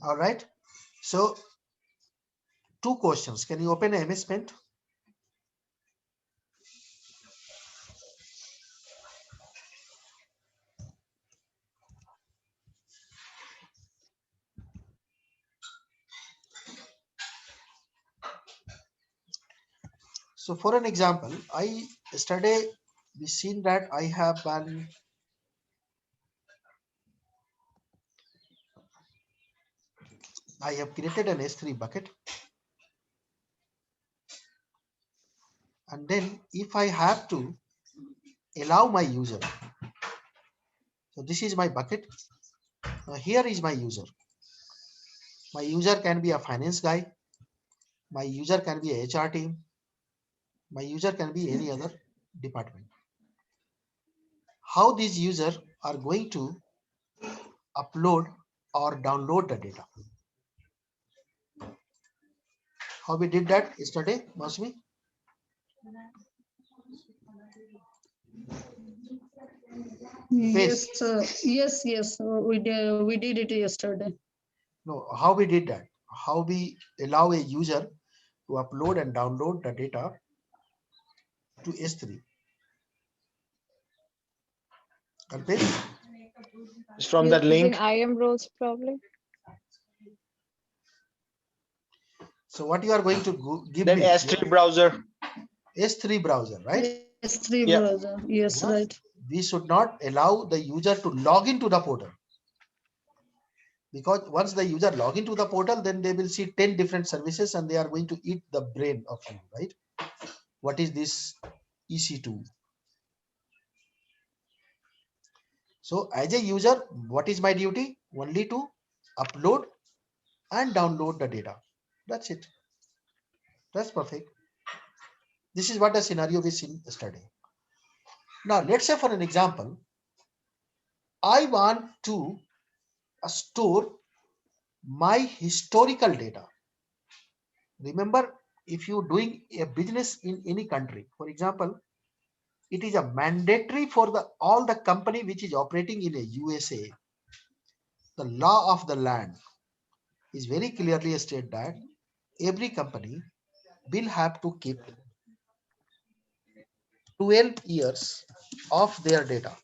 All right. So two questions. Can you open a MS Paint? So for an example, yesterday we seen that I have created an S3 bucket, and then if I have to allow my user, so this is my bucket. Now here is my user. My user can be a finance guy. My user can be a HR team. My user can be any other department. How these users are going to upload or download the data? How we did that yesterday, Masmi? Yes, Face. yes. We did it yesterday. No, how we did that? How we allow a user to upload and download the data to S3. Kalpesh? From that Using link. IAM roles probably. So what you are going to give Then me? S3 browser. S3 browser, right? S3 Yeah. browser. Yes, Yeah. right. We should not allow the user to log into the portal, because once the user log into the portal, then they will see 10 different services and they are going to eat the brain of you, right? What is this EC2? So as a user, what is my duty? Only to upload and download the data. That's it. That's perfect. This is what the scenario we seen yesterday. Now let's say for an example, I want to store my historical data. Remember, if you're doing a business in any country, for example, it is a mandatory for all the company which is operating in a USA. The law of the land is very clearly stated that every company will have to keep 12 years of their data.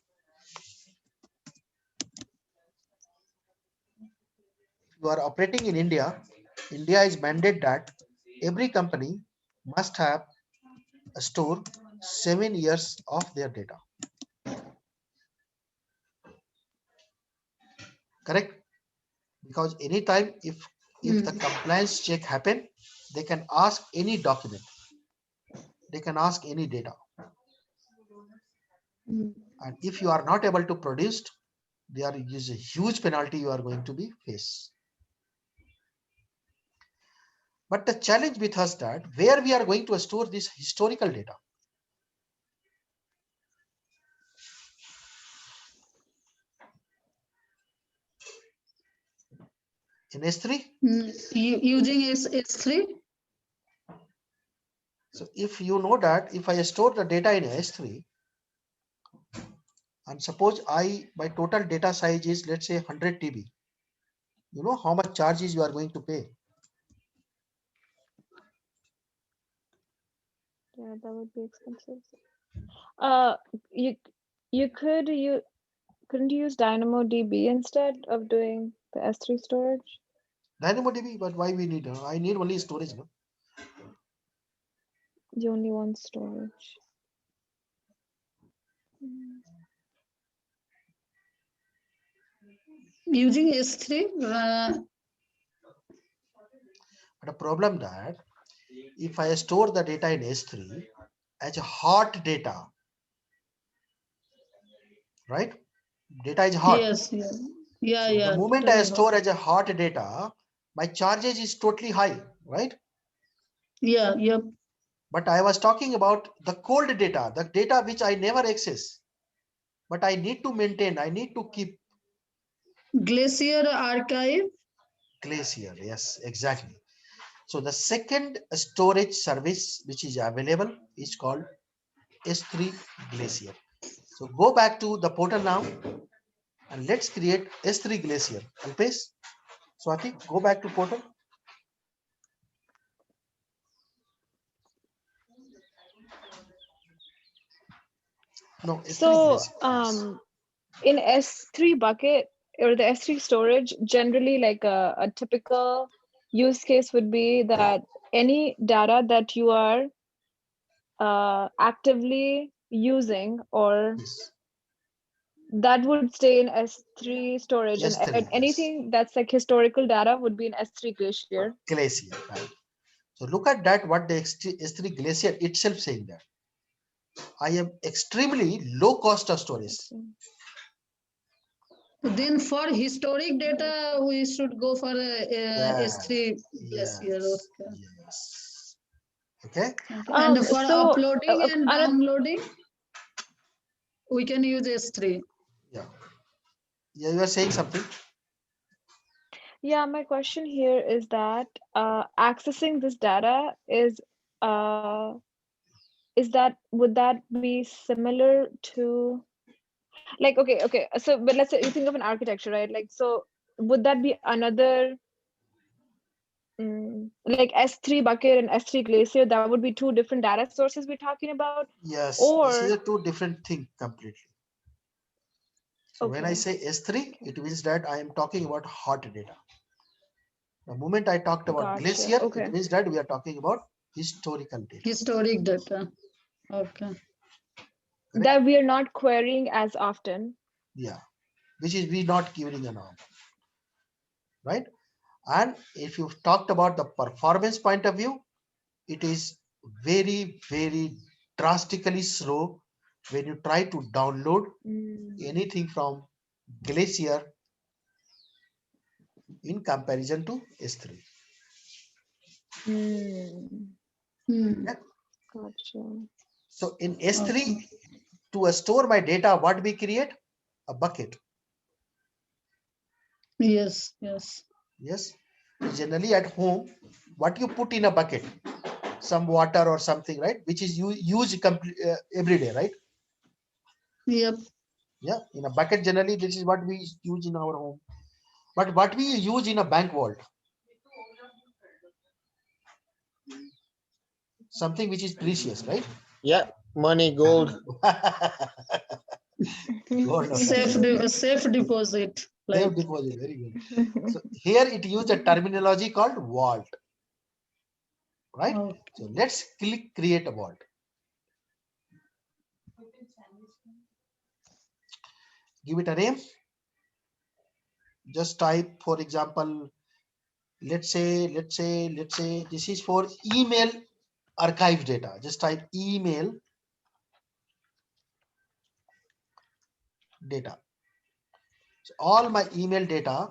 You are operating in India, India is mandated that every company must have store 7 years of their data. Correct? Because anytime if the compliance check happen, they can ask any document, they can ask any data, and if you are not able to produce, there is a huge penalty you are going to be face. But the challenge with us that where we are going to store this historical data. In S3. Using S3. So if you know that if I store the data in S3, and suppose my total data size is, let's say, 100 TB, you know how much charges you are going to pay? Yeah, that would be expensive. You couldn't you use DynamoDB instead of doing the S3 storage? DynamoDB, but why we need? I need only storage. No? You only want storage. Using S3. But a problem that if I store the data in S3 as a hot data, right? Data is hot. Yes, yeah. So the moment Data I is hot. store as a hot data, my charges is totally high, right? Yeah, yep. But I was talking about the cold data, the data which I never access, but I need to maintain, I need to keep. Glacier Archive. Glacier, yes, exactly. So the second storage service which is available is called S3 Glacier. So go back to the portal now and let's create S3 Glacier. Alpesh? Swati, go back to portal. No, S3 So, is yes. in S3 bucket or the S3 storage, generally like a typical use case would be that any data that you are actively using or Yes. that would stay in S3 storage, and S3, yes. anything that's like historical data would be in S3 Glacier. Glacier, right? So look at that, what the S3 Glacier itself saying that I am extremely low cost of storage. Then for historic data, we should go for Yeah, S3 Glacier. yes, Okay. yes. Okay. And for So uploading and another, downloading, we can use S3. Yeah. Yeah, you are saying something. yeah, my question here is that accessing this data is that would that be similar to like okay so but let's say you think of an architecture, right? Like so would that be another like S3 bucket and S3 Glacier, that would be two different data sources we're talking about? Yes, this is Or a two different thing completely. So when I okay, say S3, it means that I am talking about hot data. The moment I talked about gotcha. Glacier, Okay. it means that we are talking about historical data. Historic data. Okay. Correct? That we are not querying as often. Yeah, which is we not giving a norm, right? And if you've talked about the performance point of view, it is very, very drastically slow when you try to download anything from Glacier in comparison to S3. Hmm. Yeah. Gotcha. So in S3, Okay. to store my data, what we create? A bucket. Yes, yes. Yes. Generally at home, what you put in a bucket? Some water or something, right? Which is you use every day, right? Yep. Yeah. In a bucket, generally, this is what we use in our home. But what we use in a bank vault? Something which is precious, right? Yeah, money, gold. Gold or Safe, something. safe deposit. Safe Like. deposit, very good. So here it used a terminology called vault, right? Okay. So let's click create a vault. Give it a name. Just type, for example, let's say this is for email archive data. Just type email data. So all my email data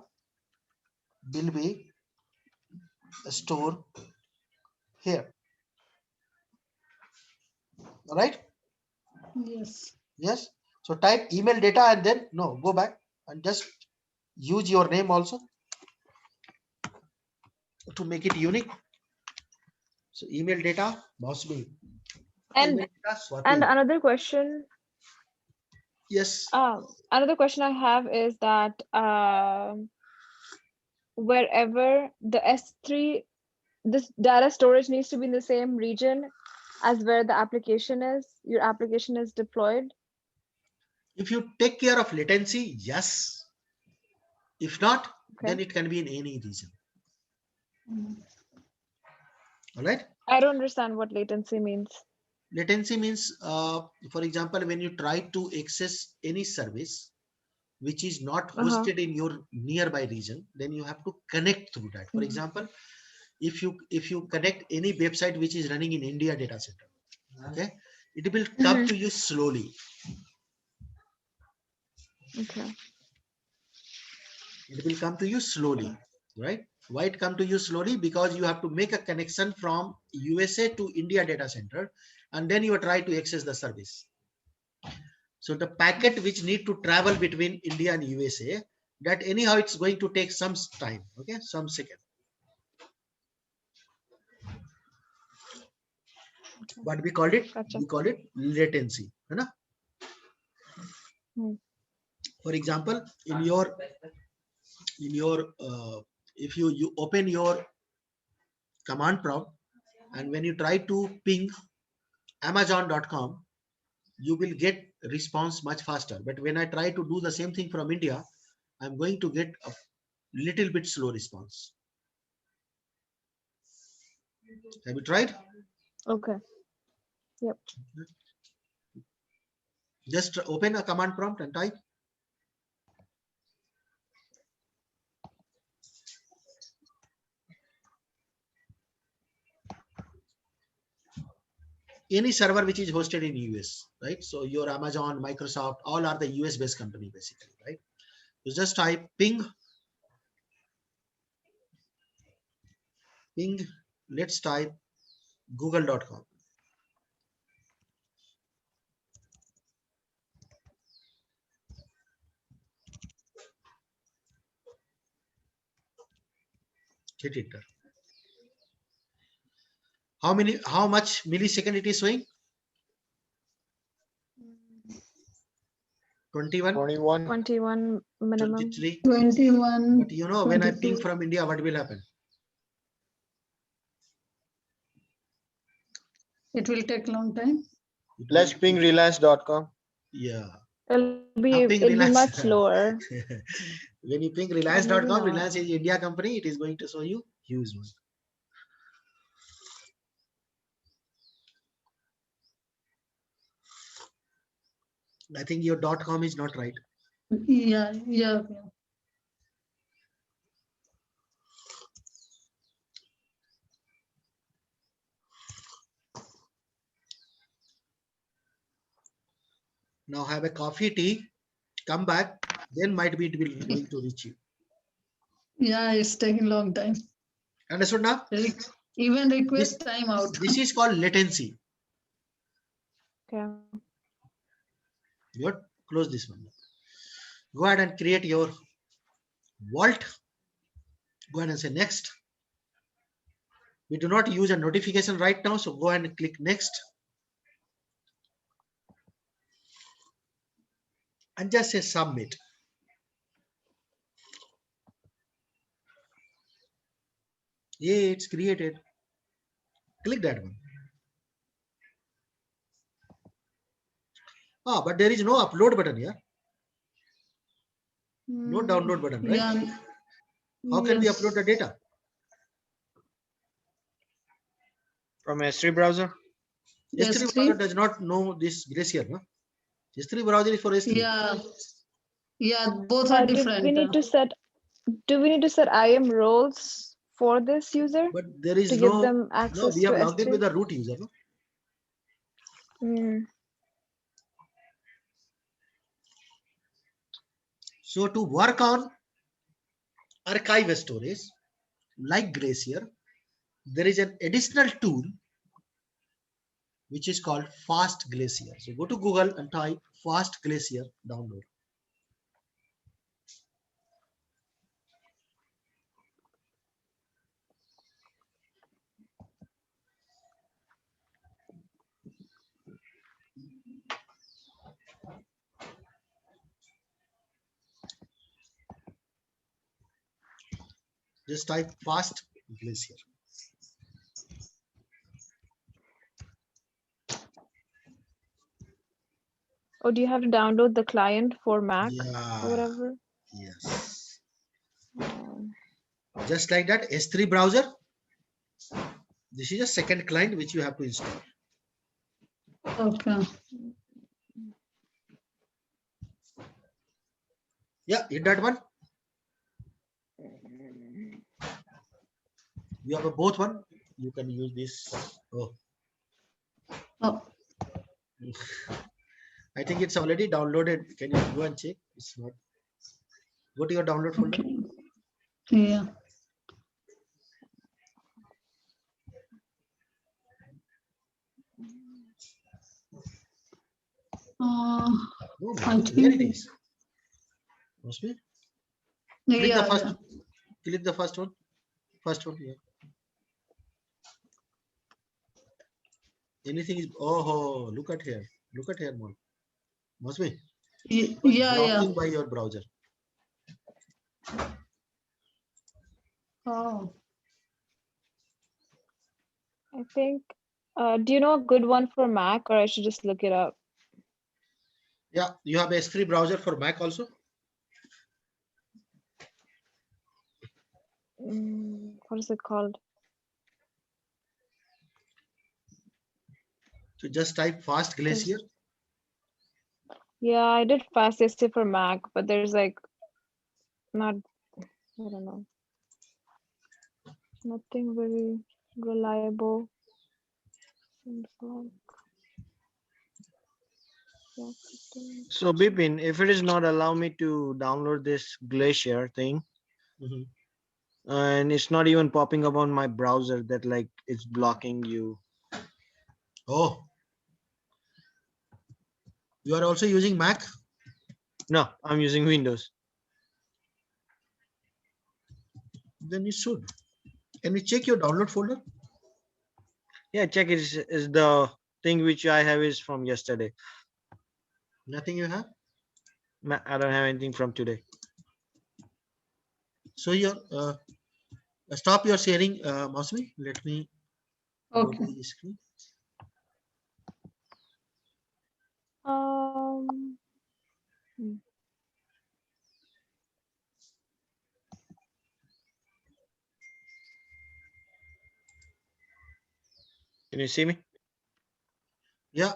will be stored here. All right? Yes. Yes. So type email data and then no, go back and just use your name also to make it unique. So email data must be and email data and Swati. another question Yes. another question I have is that wherever the S3 this data storage needs to be in the same region as where the application is, your application is deployed. If you take care of latency, yes. If not, then Okay. it can be in any region. All right. I don't understand what latency means. Latency means, for example, when you try to access any service which is not hosted in your nearby region, then you have to connect through that. For example, if you connect any website which is running in India data center, okay, it will come to you slowly. Okay. It will come to you slowly, right? Why it come to you slowly? Because you have to make a connection from USA to India data center, and then you try to access the service. So the packet which need to travel between India and USA, that anyhow it's going to take some time, okay, some second. What we called it? Gotcha. We call it latency. Right? For example, in your if you open your command prompt and when you try to ping Amazon.com, you will get response much faster. But when I try to do the same thing from India, I'm going to get a little bit slow response. Have you tried? Okay. Just open a command prompt and type. Any server which is hosted in US, right? So your Amazon, Microsoft, all are the US based company basically, right? You just type ping, let's type google.com. Hit enter. How much millisecond it is showing? 21, 21. 21 minimum. 23. 21. But you know, when I ping 22. from India, what will happen? It will take long time. It Let's will ping take- reliance.com. Yeah. It'll Ping be Reliance. much slower. When you ping Maybe reliance.com, not. Reliance is India company, it is going to show you huge one. I think your .com is not right. Yeah, yeah. Now have a coffee, tea, come back, then might be it will going to reach you. Yeah, it's taking long time. Understood now? Even This, request time out. this is called latency. Okay. Good. Close this one. Go ahead and create your vault. Go ahead and say next. We do not use a notification right now, so go ahead and click next. And just say submit. Yeah, it's created. Click that one. Ah, but there is no upload button here. No download button, right? Yeah. How can we Yes. upload the data? From S3 browser. S3 S3? browser does not know this Glacier, no? S3 browser is for S3. Yeah. Yeah, both are Do we different. need to set IAM roles for this user But there is to give no, them no, access we to have logged in S3? with the root user, no? Mm. So to work on archive storage, like Glacier, there is an additional tool which is called Fast Glacier. So go to Google and type Fast Glacier download. Just type Fast Glacier. Or do you have to download the client for Mac Yeah, or whatever? yes. Um, Just like that, S3 browser. This is a second client which you have to install. Okay. Yeah, hit that one. You have a both one. You can use this. Oh, Oh, I think it's already downloaded. Can you go and check? It's not. Go to your download folder. okay. Yeah. No, I man, here it think. is. Must be. Click the Yeah, first. yeah. Click the first one. First one. Yeah. Anything is. Oh, look at here. Look at here, man. Must be. Yeah, yeah. Blocking by your browser. Oh, I think. Do you know a good one for Mac, or I should just look it up? Yeah, you have S3 browser for Mac also. What is it called? So just type fast glacier. Yeah, I did FastSC for Mac, but there's like not, I don't know, nothing very reliable. Seems like. Yeah, So Bipin, if it is not allow me to download this Glacier thing, Mhm. and it's not even popping up on my browser, that like it's blocking you. Oh, you are also using Mac? No, I'm using Windows. Then you should. Can you check your download folder? Yeah, check it is the thing which I have is from yesterday. Nothing you have. I don't have anything from today. So your stop your sharing, Masmi. Let me go okay. to the screen. Um, Can you see me? Yeah.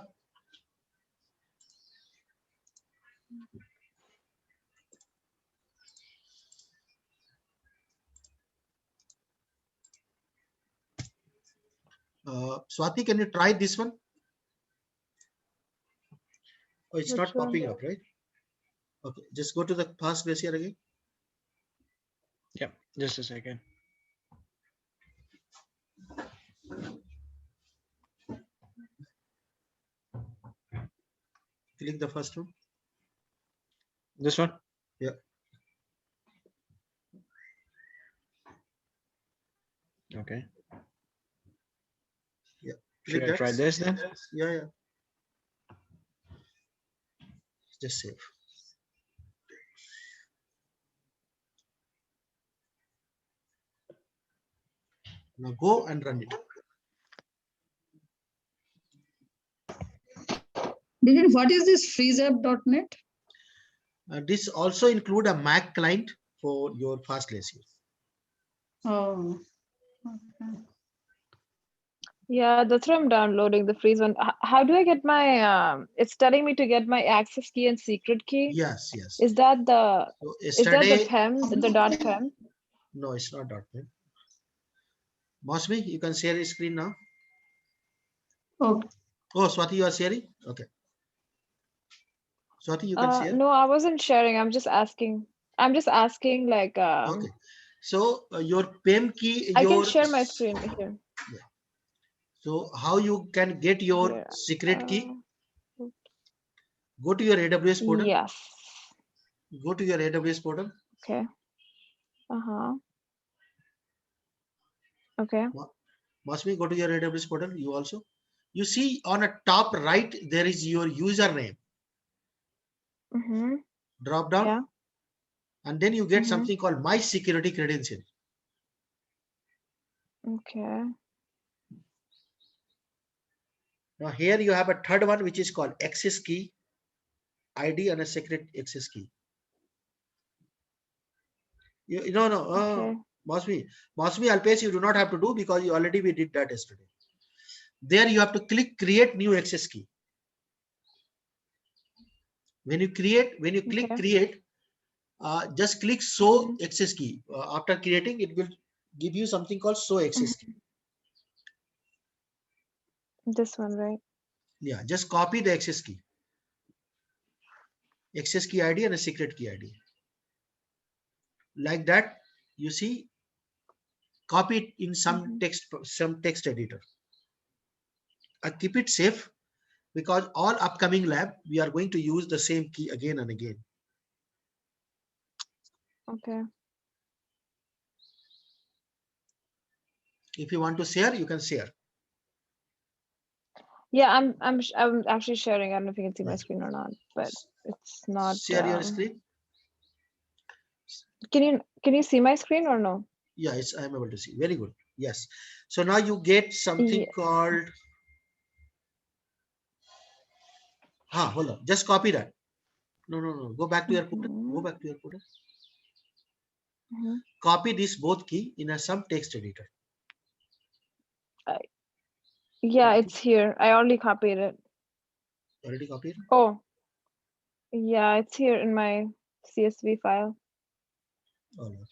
Swati, can you try this one? Oh, it's which not one? popping up, right? Okay, just go to the fast glacier again. Yeah, just a second. Click the first one. This one? Yeah. Okay. Yeah. Should Click I that. try this then? Yeah, yeah. Just save. Now go and run it. Bipin, what is this freezapp.net? This also include a Mac client for your fast glacier. Oh, okay. Yeah, that's what I'm downloading, the freeze one. How do I get my, it's telling me to get my access key and secret key. Yes, yes. Is that the, So is that the yesterday, PEM, the dot PEM? no, it's not .NET. Mosmi, you can share your screen now. Okay. Oh, Swati, you are sharing? Okay. Swati, you can share? No, I wasn't sharing. I'm just asking. I'm just asking like, Okay. So your PEM key, I can your share my screen here. so how you can get your Here. secret key? Go to your AWS portal. Yes. Go to your AWS portal. Okay. Uh-huh. Okay. Mosmi, go to your AWS portal. You also. You see on a top right, there is your username. Mm-hmm. Drop down. Yeah. And then you get Mm-hmm. something called My Security Credential. Okay. Now here you have a third one, which is called access key, ID and a secret access key. No, Okay. Mosmi, Alpesh, you do not have to do because we did that yesterday. There you have to click create new access key. When you click Okay. create, just click show access key. After creating, it will give you something called show access key. This one, right? Yeah, just copy the access key ID and a secret key ID. Like that, you see, copy it in some text editor. Keep it safe because all upcoming lab we are going to use the same key again and again. Okay. If you want to share, you can share. Yeah, I'm actually sharing. I don't know if you can see my screen or not, but it's not. Share your screen. Can you see my screen or no? Yeah, I'm able to see. Very good. Yes. So now you get something Yeah. called, hold on. Just copy that. No. Go back to your footer. Go Mhm, back to your footer. mhm. Copy this both key in a some text editor. Yeah, it's here. I already copied it. Already copied? Oh, yeah, it's here in my CSV file. All right.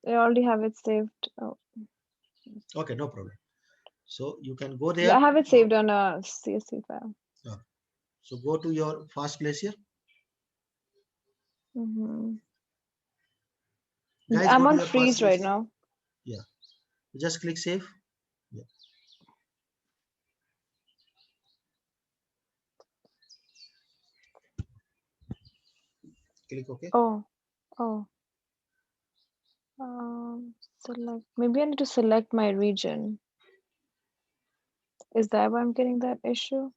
I already have it saved. Oh, Okay, no problem. So you can go yeah, I there. have it saved on a CSV file. Uh, So go to your fast glacier. Mhm. Guys, I'm go to on your fast freeze right glacier. now. Yeah. Just click save. Yeah. Click OK. Oh, oh. Select. Maybe I need to select my region. Is that why I'm getting that issue?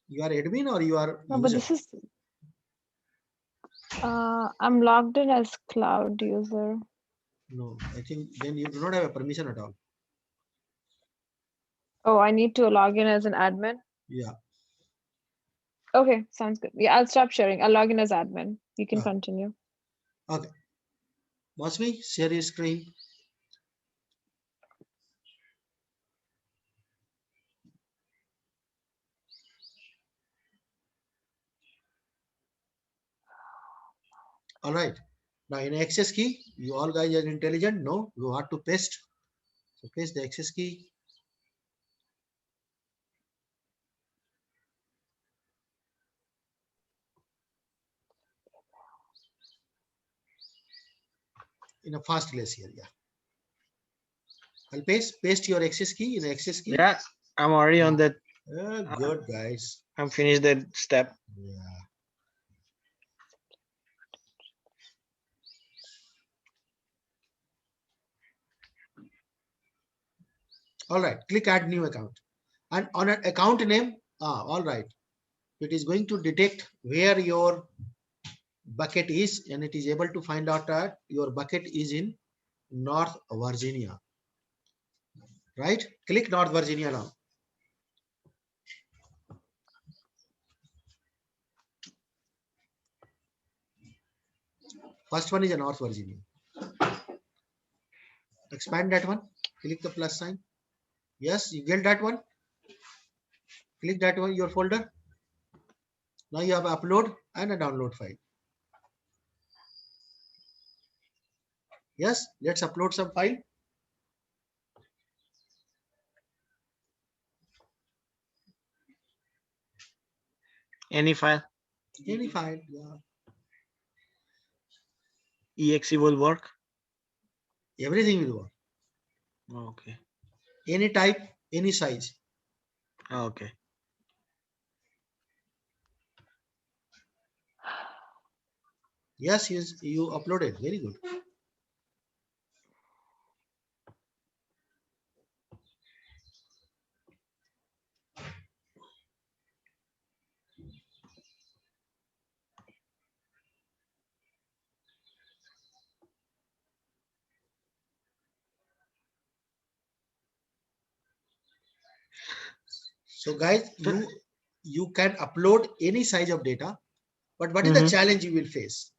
You are admin or you are No, but user? this is. I'm logged in as cloud user. No, I think then you do not have a permission at all. Oh, I need to log in as an admin. Yeah. Okay, sounds good. Yeah, I'll stop sharing. I'll log in as admin. You can Ah, continue. okay. Mosby, share your screen. All right. Now in access key, you all guys are intelligent. No, you have to paste. So paste the access key. In a fast glacier. Yeah. I'll paste your access key in access key. Yeah, I'm already on that. Good guys. I'm finished that step. Yeah. All right. Click add new account. And on an account name, all right. It is going to detect where your bucket is, and it is able to find out that your bucket is in North Virginia. Right? Click North Virginia now. First one is a North Virginia. Expand that one. Click the plus sign. Yes, you get that one. Click that one, your folder. Now you have upload and a download file. Yes, let's upload some file. Any file, Any file. Yeah. exe will work. Everything will work. Okay. Any type, any size. Okay. Yes, you uploaded. Very good. So guys, So, you can upload any size of data, but what is the mhm. challenge you will face?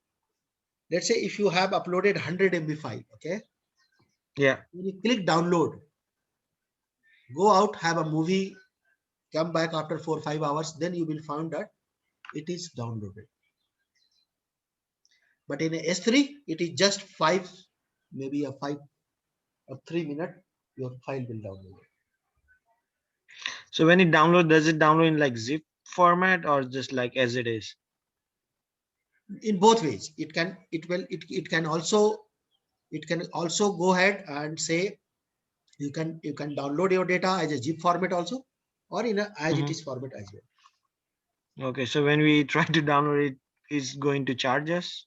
Let's say if you have uploaded 100 MB file, okay? Yeah. When you click download, go out, have a movie, come back after 4 or 5 hours, then you will find that it is downloaded. But in a S3, it is just maybe a 3 minute, your file will download. So when it download, does it download in like zip format or just like as it is? In both ways, it can also go ahead and say you can download your data as a zip format also, or in a as it Mhm. is format as well. Okay. So when we try to download it, it's going to charge us.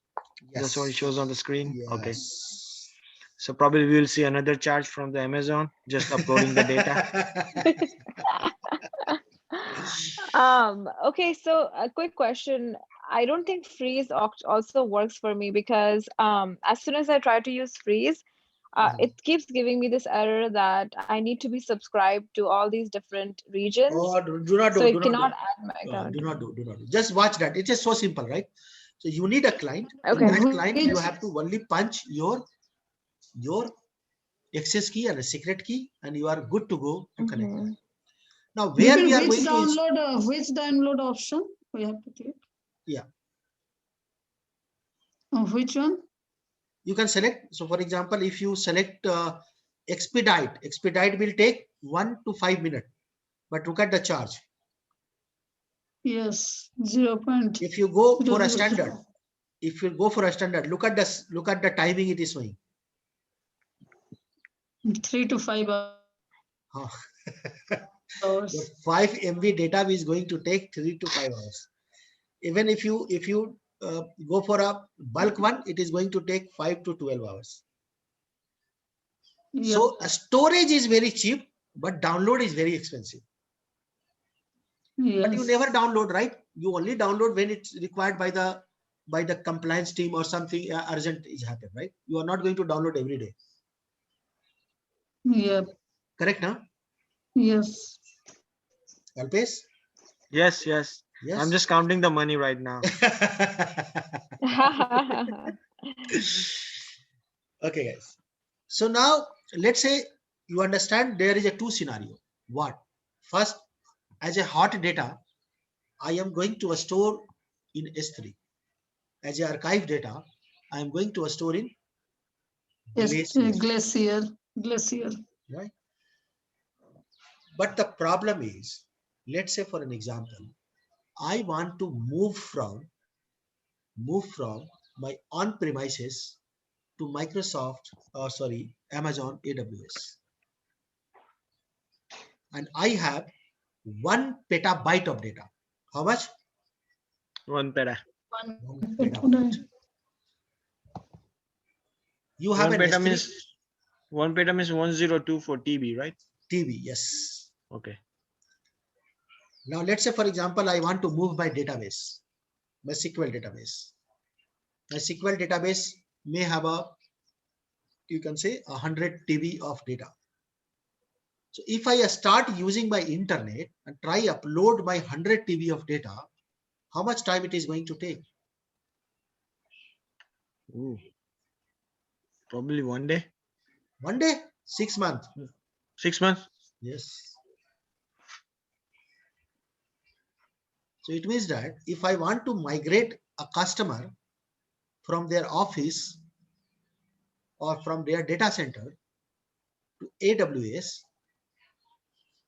That's what it shows on the Yes. screen. Okay. Yes. So probably we will see another charge from the Amazon just uploading the data. Okay, so a quick question. I don't think freeze also works for me because as soon as I try to use freeze, Mhm. it keeps giving me this error that I need to be subscribed to all these different regions, Oh, do not so do, it do not cannot do. add my account. Do not do. Just watch that. It is so simple, right? So you need a client. In Okay. that client, you Which have to only punch your access key and a secret key, and you are good to go to connect that. Hmm. Now, you where mean we are going to which download option we have to click? yeah, Which one? you can select. So, for example, if you select expedite will take 1 to 5 minutes. But look at the charge. Yes, 0.000. If you go for a standard, look at the timing it is showing. 3 to 5 Huh. hours. The 5 MB data is going to take 3 to 5 hours. Even if you go for a bulk one, it is going to take 5 to 12 hours. Yeah. So storage is very cheap, but download is very expensive. But you never Yes. download, right? You only download when it's required by the compliance team or something urgent is happened, right? You are not going to download every day. Yep. Correct now? Yes. Yes, Alpesh? yes. I'm Yes. just counting the money right now. Okay, guys. So now let's say you understand there is a two scenario. What? First, as a hot data, I am going to store in S3. As a archive data, I am going to store in Yes. Glacier, Glacier. right? But the problem is, let's say for an example, I want to move from my on-premises to Microsoft, sorry, Amazon AWS, and I have 1 petabyte of data. How much? 1 peta. 1 petabyte. You have 1 an peta S3 means 1 peta means 1024 TB, right? TB, yes. Okay. Now let's say, for example, I want to move my database, my SQL database. My SQL database may have you can say 100 TB of data. So if I start using my internet and try upload my 100 TB of data, how much time it is going to take? Ooh, probably 1 day, 1 day, 6 months. 6 months. Yes. So it means that if I want to migrate a customer from their office or from their data center to AWS,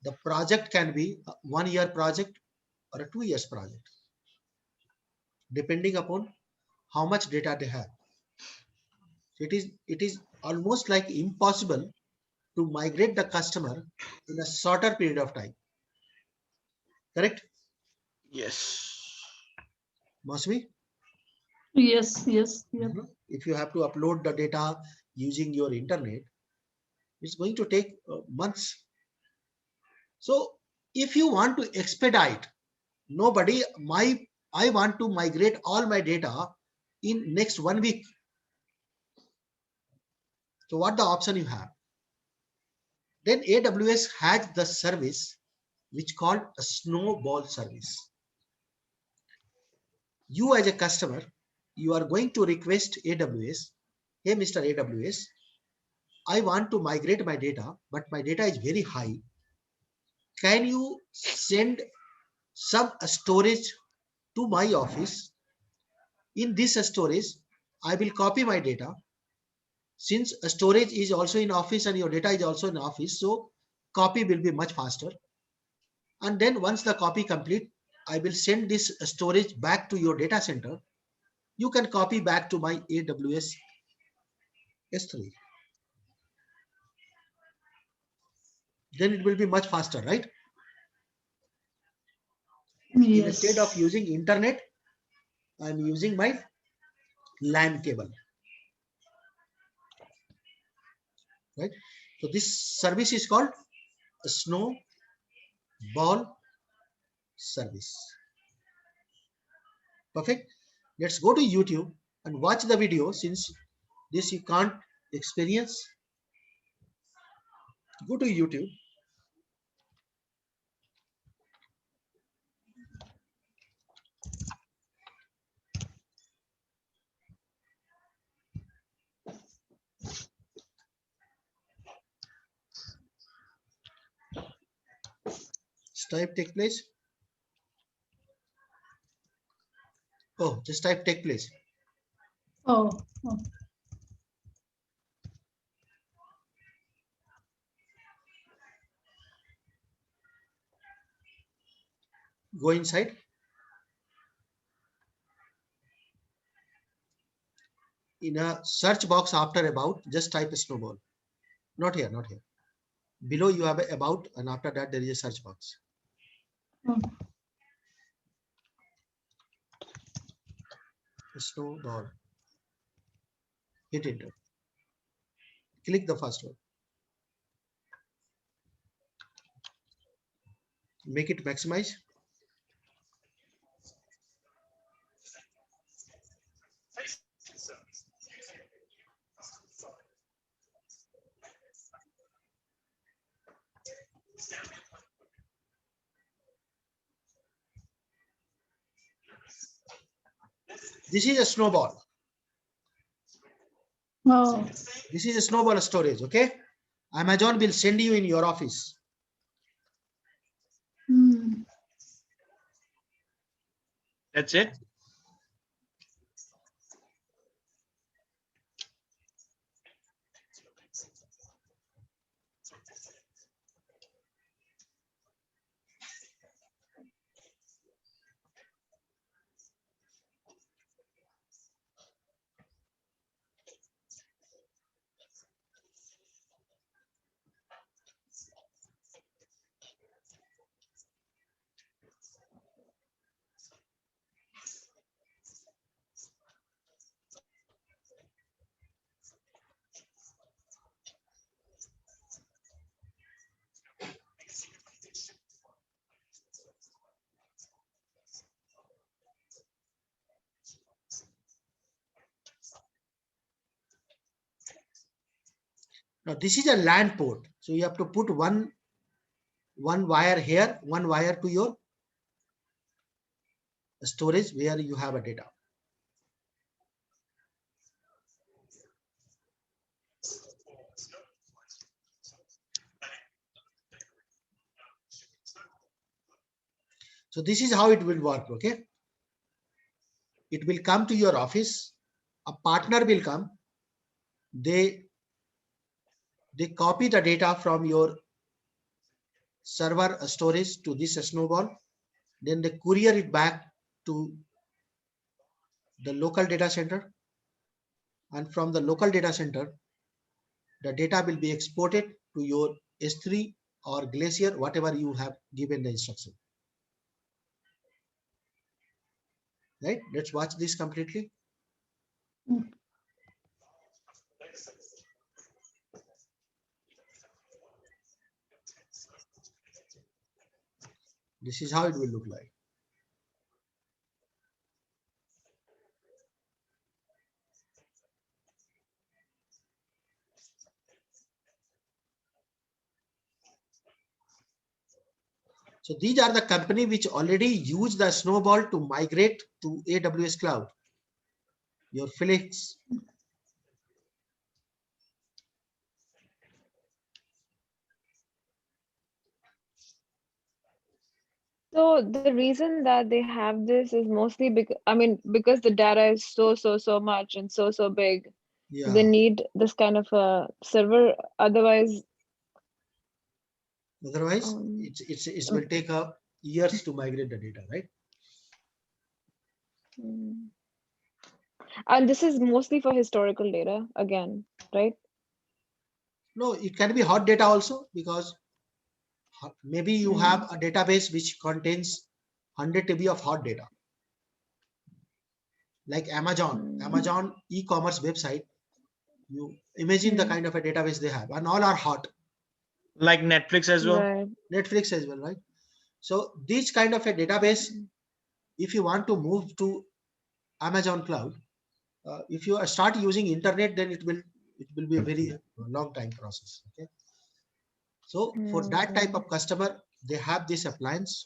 the project can be a 1 year project or a 2 years project, depending upon how much data they have. So it is almost like impossible to migrate the customer in a shorter period of time. Correct, Yes. Mosmi? Yes. Yes. Yep. If you have to upload the data using your internet, it's going to take months. So if you want to expedite, I want to migrate all my data in next 1 week. So what the option you have? Then AWS has the service which called a snowball service. You as a customer, you are going to request AWS, hey Mr. AWS, I want to migrate my data, but my data is very high. Can you send some storage to my office? In this storage, I will copy my data. Since storage is also in office and your data is also in office, so copy will be much faster. And then once the copy complete, I will send this storage back to your data center. You can copy back to my AWS S3. Then it will be much faster, right? Instead of Yes. using internet, I'm using my LAN cable, right? So this service is called a snowball service. Perfect. Let's go to YouTube and watch the video since this you can't experience. Go to YouTube. Just type take place. Oh, just type take place. Oh, oh, Go inside. In a search box after about, just type a snowball. Not here, not here. Below you have a about, and after that there is a search box. oh. A snowball. Hit enter. Click the first one. Make it maximize. This is a snowball. Oh, This is a snowball storage. Okay. Amazon will send you in your office. hmm. That's it. Now this is a LAN port. So you have to put one wire here, one wire to your storage where you have a data. So this is how it will work. Okay. It will come to your office. A partner will come. They copy the data from your server storage to this snowball. Then they courier it back to the local data center. And from the local data center, the data will be exported to your S3 or Glacier, whatever you have given the instruction. Right? Let's watch this completely. This is how it will look like. So these are the company which already use the snowball to migrate to AWS cloud. Your Felix. So the reason that they have this is mostly because, I mean, because the data is so much and so big. Yeah. They need this kind of a server. Otherwise, Otherwise, it will take years to migrate the data, right? and this is mostly for historical data again, right? No, it can be hot data also, because maybe you have a database which contains 100 TB of hot data. Like Amazon e-commerce website, you imagine the kind of a database they have, and all are hot. Like Netflix as well. Right. Netflix as well, right? So this kind of a database, if you want to move to Amazon cloud, if you start using internet, then it will be a very long time process. Okay. So for that type of customer, they have this appliance,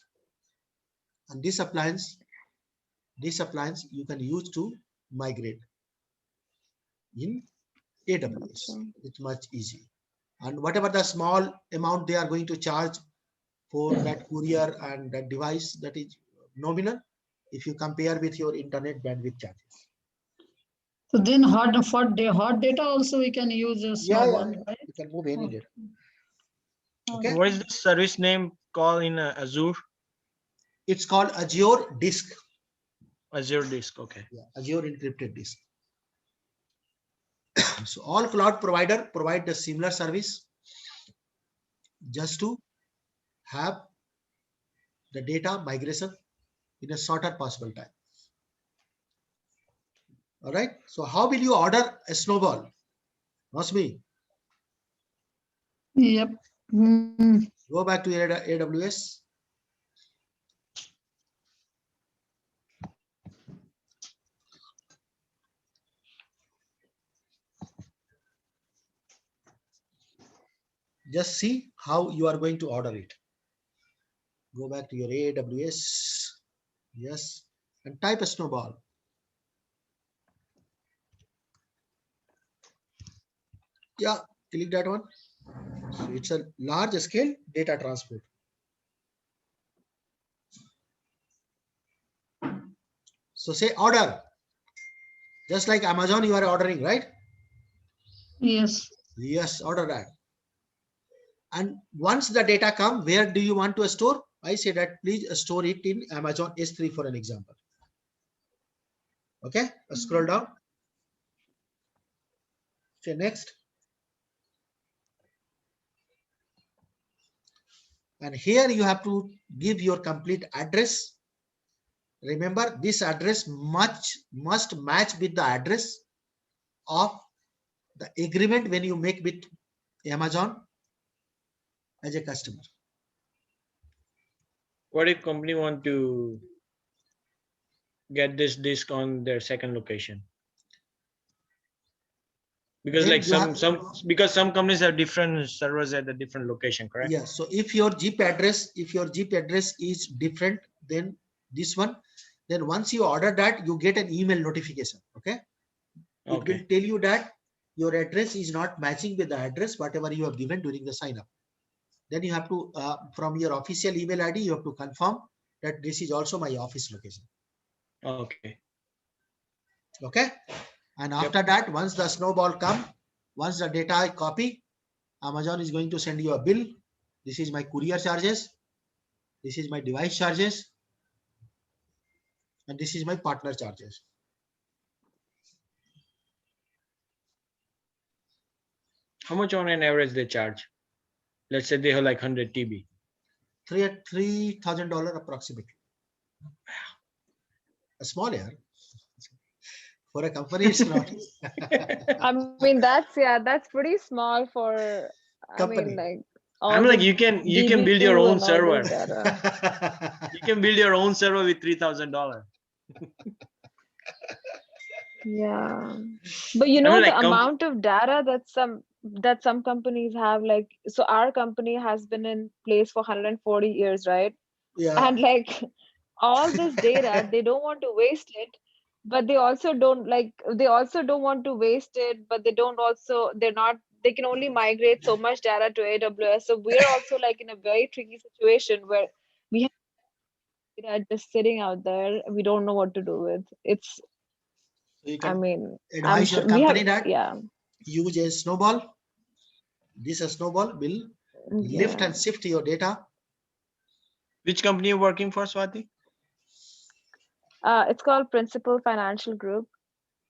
and this appliance you can use to migrate in AWS. Gotcha. It's much easy. And whatever the small amount they are going to charge for that courier and that device, that is nominal if you compare with your internet bandwidth charges. So then hot data also we can use a Snowball, right? You can move any data. Okay. Okay. What is the service name called in Azure? It's called Azure Disk. Azure Disk. Okay. Yeah, Azure Encrypted Disk. So all cloud provider provide the similar service just to have the data migration in a shorter possible time. All right. So how will you order a Snowball? Ask me. Yep. Mm. Go back to AWS. Just see how you are going to order it. Go back to your AWS. Yes. And type a Snowball. Yeah. Click that one. So it's a large scale data transport. So say order. Just like Amazon, you are ordering, right? Yes. Yes, order that. And once the data come, where do you want to store? I say that please store it in Amazon S3 for an example. Okay, scroll down. Say next. And here you have to give your complete address. Remember, this address must match with the address of the agreement when you make with Amazon as a customer. What if company want to get this disk on their second location? Because Then like you have- some companies have different servers at a different location, correct? Yeah. So if your zip address is different than this one, then once you order that, you get an email notification. Okay. It will Okay. tell you that your address is not matching with the address whatever you have given during the sign up. Then you have to from your official email ID, you have to confirm that this is also my office location. Okay. Okay. And after that, once the Snowball come, once the data I copy, Amazon is going to send you a bill. This is my courier charges. This is my device charges. And this is my partner charges. How much on an average they charge? Let's say they have like 100 TB. $3,000 approximately. A small year. For a company, it's not. I mean, that's pretty small for, I Company. mean, like I'm all like the you can build your DB2 own and all server. this data. You can build your own server with $3,000. Yeah, but you I know mean, the like amount of data that some companies have, like, so our company has been in place for 140 years, right? Yeah. And like all this data, they don't want to waste it, but they also don't want to waste it, but they can only migrate so much data to AWS. So we're also like in a very tricky situation where we have data just sitting out there. We don't know what to do with. It's, So you I can mean, I'm advise sure your we have, company that yeah, use a Snowball. This Snowball will lift yeah. and shift your data. which company you're working for, Swati? It's called Principal Financial Group.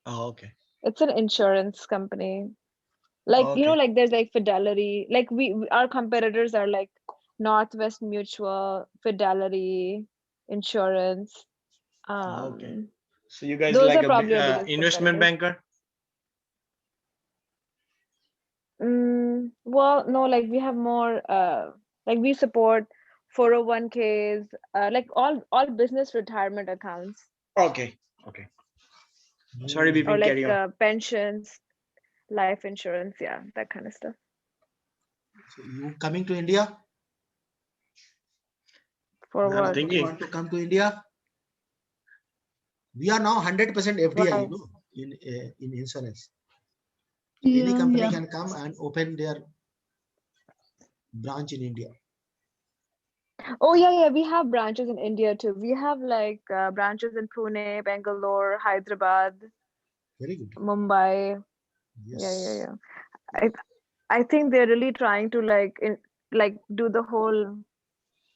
Oh, okay. It's an insurance company. Like, you know, Okay. like there's like Fidelity, like our competitors are like Northwest Mutual, Fidelity, Insurance. Okay. So you guys Those like are a probably our biggest investment competitors. banker? Well, no, like we have more, like we support 401ks, like all business retirement accounts. Okay. Okay. Sorry, Mm. or Bipin, like carry on. pensions, life insurance, yeah, that kind of stuff. So you coming to India? For I'm what? You thinking. want to come to India? We are now 100% FDI, Why? in insurance. So any Yeah, company yeah. can come and open their branch in India. Oh yeah, yeah. We have branches in India too. We have like branches in Pune, Bangalore, Hyderabad, Very good. Mumbai. Yeah, yeah, Yes. yeah. I I think they're really trying to like do the whole.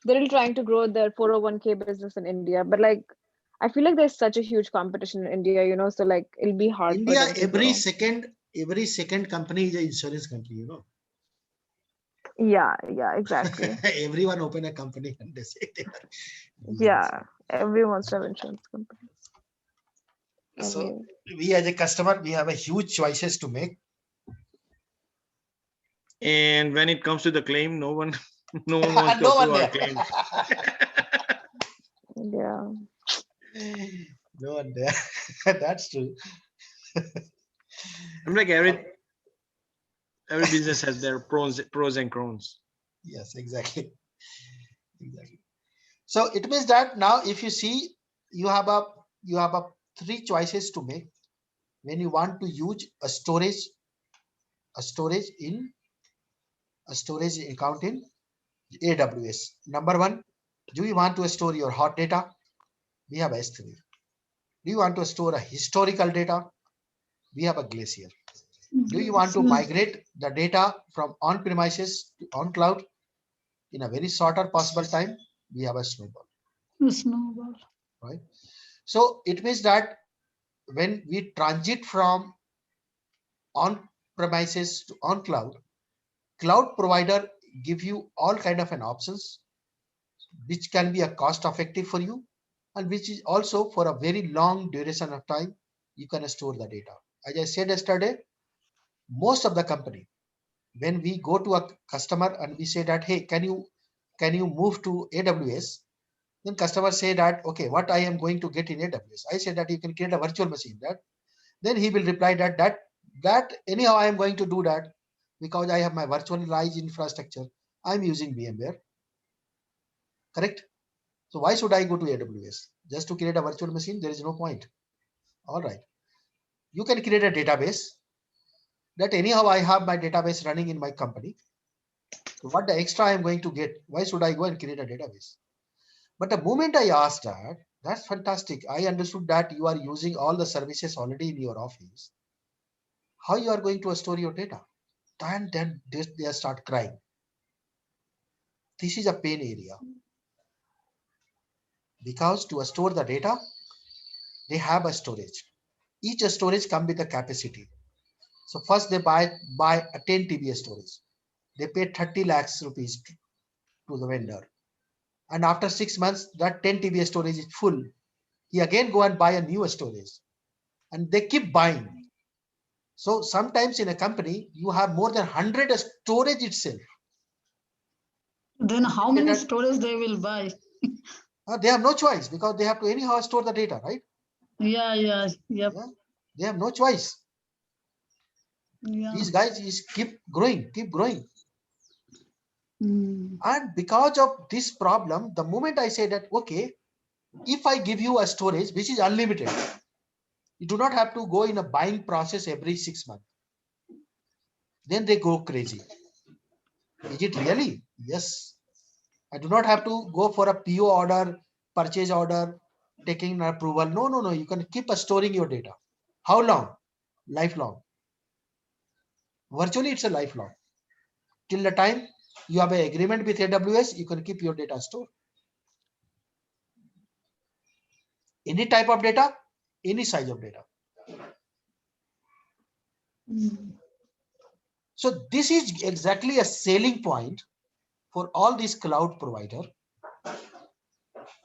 They're really trying to grow their 401k business in India, but like I feel like there's such a huge competition in India, you know. So like it'll be hard for India, them to grow. every second company is an insurance company. Yeah, yeah, exactly. Everyone open a company and they say they are doing this. Yeah, everyone wants to have insurance company. So Anyway. we as a customer, we have a huge choices to make. And when it comes to the claim, no one, no one wants to No approve one our there. claims. Yeah. No one there. That's true. I'm like every business has their pros and cons. Yes, exactly. Exactly. So it means that now if you see, you have a you have a three choices to make when you want to use a storage in a storage account in AWS. Number one, do you want to store your hot data? We have S3. Do you want to store a historical data? We have a Glacier. Do you want to migrate the data from on premises to on cloud in a very shorter possible time? We have a Snowball, Snowball. right? So it means that when we transit from on premises to on cloud, cloud provider give you all kind of an options which can be a cost effective for you and which is also for a very long duration of time you can store the data. As I said yesterday, most of the company, when we go to a customer and we say that, hey, can you move to AWS, then customer say that, okay, what I am going to get in AWS? I say that you can create a virtual machine. That then he will reply that anyhow I am going to do that because I have my virtualized infrastructure. I'm using VMware, correct? So why should I go to AWS just to create a virtual machine? There is no point. All right, you can create a database that anyhow I have my database running in my company. So what the extra I am going to get? Why should I go and create a database? But the moment I asked that, that's fantastic. I understood that you are using all the services already in your office. How you are going to store your data? And then they start crying. This is a pain area because to store the data, they have a storage. Each storage come with a capacity. So first they buy a 10 TB storage. They pay 30 lakhs rupees to the vendor. And after 6 months, that 10 TB storage is full. He again go and buy a new storage. And they keep buying. So sometimes in a company, you have more than 100 storage itself. Then how They say many that, storage they will buy? they have no choice because they have to anyhow store the data, right? Yeah, yeah, yep, Yeah, they have no choice. yeah. These guys is keep growing, keep growing. Mm. And because of this problem, the moment I say that, okay, if I give you a storage which is unlimited, you do not have to go in a buying process every 6 months. Then they go crazy. Is it really? Yes. I do not have to go for a PO order, purchase order, taking an approval. No, no, no. You can keep storing your data. How long? Lifelong. Virtually, it's a lifelong. Till the time you have an agreement with AWS, you can keep your data stored. Any type of data, any size of data. Mm. So this is exactly a selling point for all these cloud provider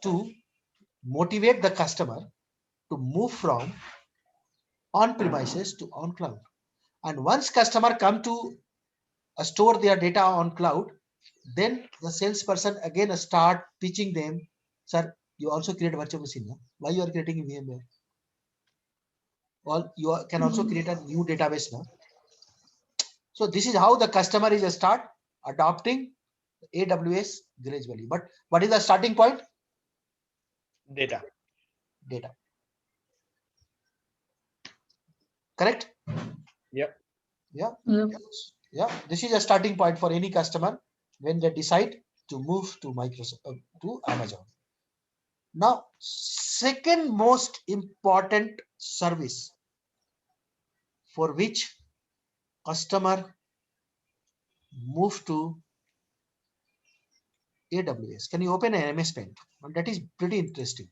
to motivate the customer to move from on premises to on cloud. And once customer come to store their data on cloud, then the salesperson again start teaching them, sir, you also create virtual machine. No? Why you are creating VMware? Or can also create a new database now. So this is how the customer is start adopting AWS gradually. But what is the starting point? Data. Data. Correct? Yep. Yeah. Yep. Yeah. This is a starting point for any customer when they decide to move to Microsoft, to Amazon. Now, second most important service for which customer move to AWS. Can you open an MS Paint? And that is pretty interesting.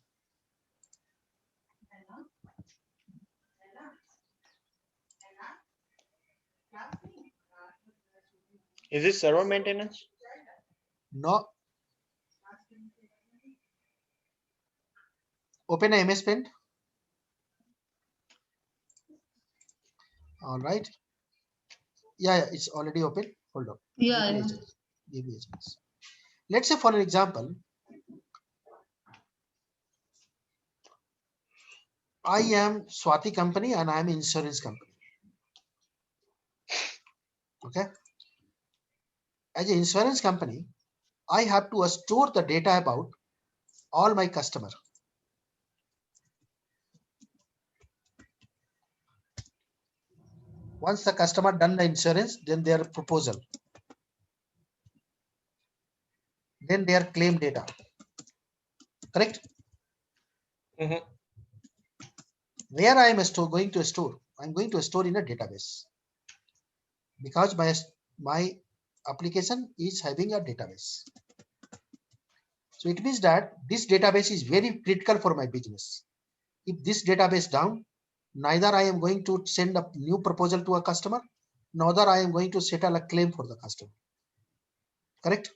Is it server maintenance? No. Open a MS Paint. All right. Yeah, it's already open. Hold on. Yeah, Give me a yeah. chance. Give me a chance. Let's say, for an example, I am Swati company and I am insurance company. Okay. As an insurance company, I have to store the data about all my customer. Once the customer done the insurance, then their proposal, then their claim data. Correct? Mhm. Where I am going to store? I'm going to store in a database because my application is having a database. So it means that this database is very critical for my business. If this database down, neither I am going to send a new proposal to a customer, neither I am going to settle a claim for the customer. Correct?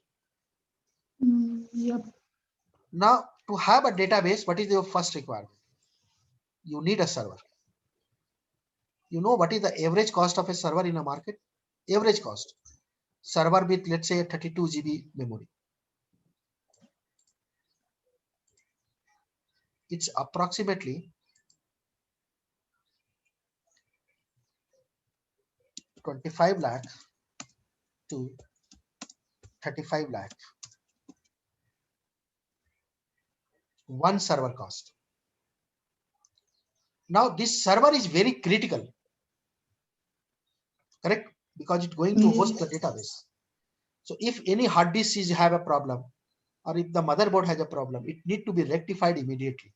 Yep. Now, to have a database, what is your first requirement? You need a server. You know what is the average cost of a server in a market? Average cost. Server with, let's say, 32 GB memory. It's approximately 25 lakh to 35 lakh. One server cost. Now this server is very critical. Correct? Because it's going to host the database. So if any hard disk is have a problem, or if the motherboard has a problem, it need to be rectified immediately.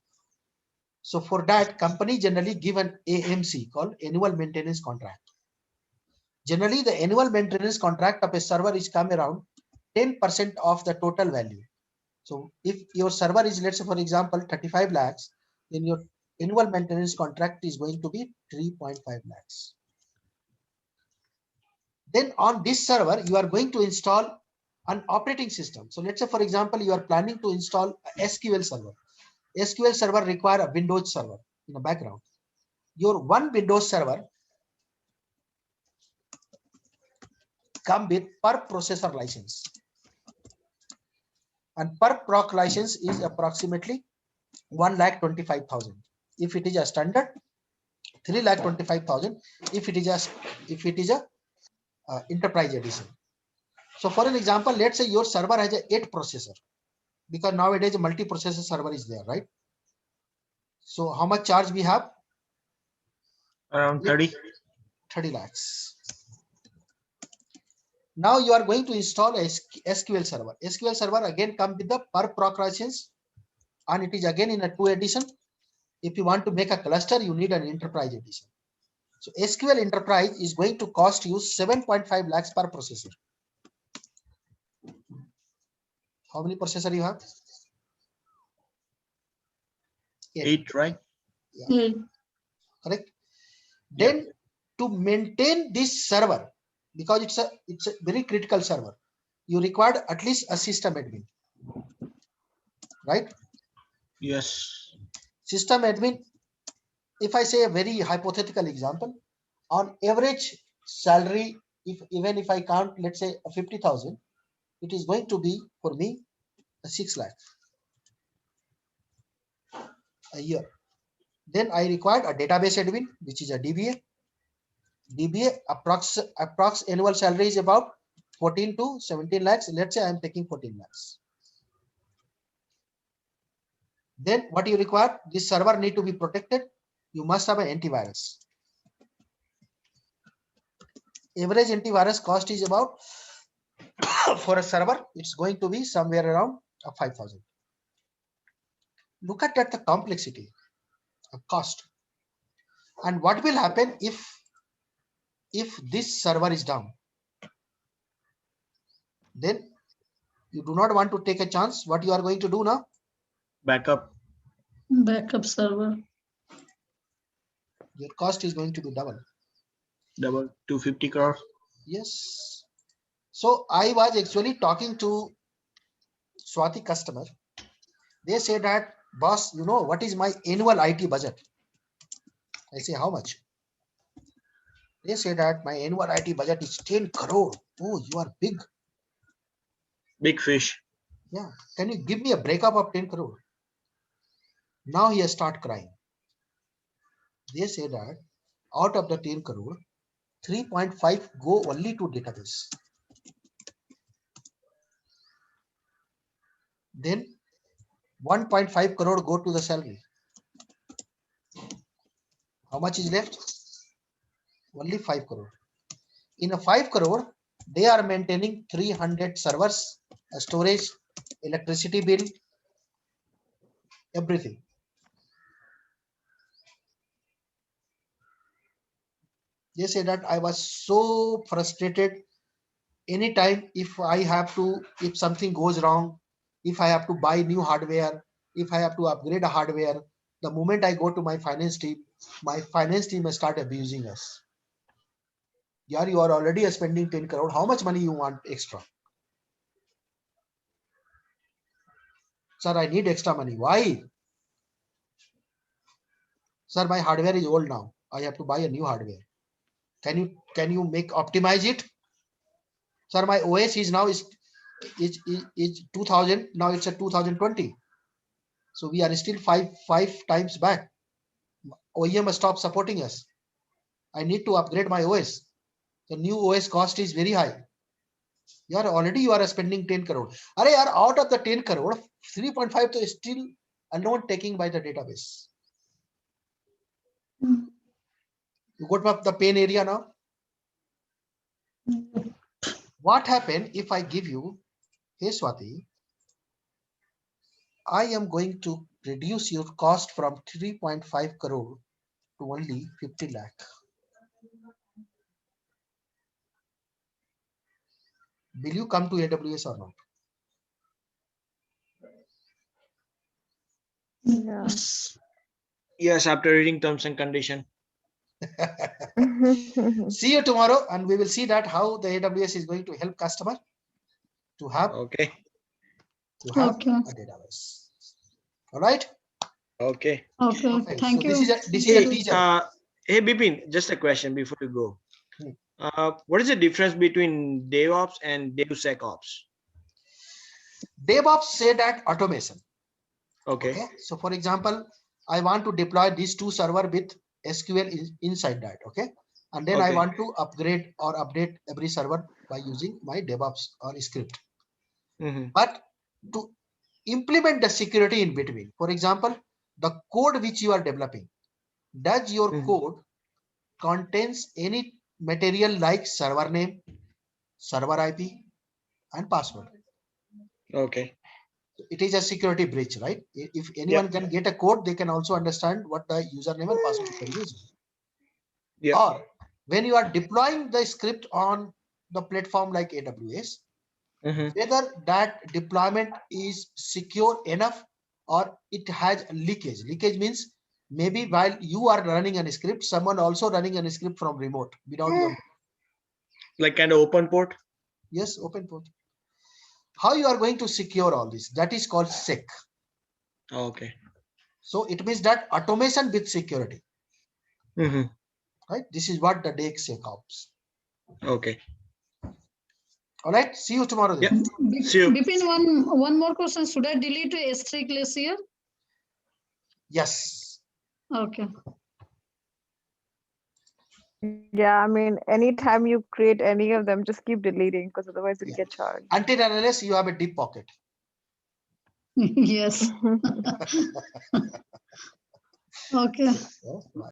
So for that, company generally give an AMC called annual maintenance contract. Generally, the annual maintenance contract of a server is come around 10% of the total value. So if your server is, let's say, for example, 35 lakhs, then your annual maintenance contract is going to be 3.5 lakhs. Then on this server, you are going to install an operating system. So let's say, for example, you are planning to install a SQL server. SQL server require a Windows server in the background. Your one Windows server come with per processor license. And per proc license is approximately 1,25,000. If it is a standard, 3,25,000. If it is a enterprise edition. So for an example, let's say your server has a 8 processor, because nowadays a multi-processor server is there, right? So how much charge we have? Around 30. 30 lakhs. Now you are going to install a SQL server. SQL server again come with the per proc license, and it is again in a 2 edition. If you want to make a cluster, you need an enterprise edition. So SQL enterprise is going to cost you 7.5 lakhs per processor. How many processor you have? 8, right? Yeah. Correct. Then to maintain this server, because it's a very critical server, you required at least a system admin, right? Yes. System admin, if I say a very hypothetical example, on average salary, even if I count, let's say 50,000, it is going to be for me a 6 lakh a year. Then I required a database admin, which is a DBA. DBA approx annual salary is about 14 to 17 lakhs. Let's say I'm taking 14 lakhs. Then what you require? This server need to be protected. You must have an antivirus. Average antivirus cost is about for a server, it's going to be somewhere around 5,000. Look at that, the complexity, a cost. And what will happen if this server is down? Then you do not want to take a chance. What you are going to do now? Backup. Backup server. Your cost is going to be double. 250 crores. Yes. So I was actually talking to Swati customer. They say that, boss, you know what is my annual IT budget? I say, how much? They say that my annual IT budget is 10 crore. Oh, you are big. Big fish. Yeah. Can you give me a breakup of 10 crore? Now he has start crying. They say that out of the 10 crore, 3.5 go only to database. Then 1.5 crore go to the salary. How much is left? Only 5 crore. In a 5 crore, they are maintaining 300 servers, a storage, electricity bill, everything. They say that I was so frustrated. Anytime if something goes wrong, if I have to buy new hardware, if I have to upgrade a hardware, the moment I go to my finance team will start abusing us. Yeah, you are already spending 10 crore. How much money you want extra? Sir, I need extra money. Why? Sir, my hardware is old now. I have to buy a new hardware. Can you optimize it? Sir, my OS is now is 2000. Now it's a 2020. So we are still five times back. OEM must stop supporting us. I need to upgrade my OS. The new OS cost is very high. You are spending 10 crore. Are out of the 10 crore, 3.5 is still alone taking by the database. You got up the pain area now. What happened if I give you, hey Swati, I am going to reduce your cost from 3.5 crore to only 50 lakh. Will you come to AWS or not? Yes. Yes, after reading terms and condition. See you tomorrow, and we will see that how the AWS is going to help customer to have Okay. a database. All right. Okay. Okay. Perfect. Thank So you. this is a teaser. Hey Bipin, just a question before you go. Hmm. What is the difference between DevOps and DevSecOps? DevOps say that automation. Okay. So for example, I want to deploy these two server with SQL inside that. Okay. And then I want to upgrade or update every server by using my DevOps or script. But to implement the security in between, for example, the code which you are developing, does your code contains any material like server name, server IP, and password? Okay. It is a security breach, right? If anyone can get a code, they can also understand what the username and password you can use. Yeah. Or when you are deploying the script on the platform like AWS, whether that deployment is secure enough or it has leakage. Leakage means maybe while you are running a script, someone also running a script from remote without your. Like kind of open port? Yes, open port. How you are going to secure all this? That is called SEC. Okay. So it means that automation with security. Right? This is what the DevSecOps. Okay. All right. See you tomorrow. Yeah. See you. Bipin, one more question. Should I delete S3 Glacier? Yes. Okay. Yeah, I mean, anytime you create any of them, just keep deleting because otherwise you'll Yeah. get charged. Until and unless you have a deep pocket. Yes. Okay. So,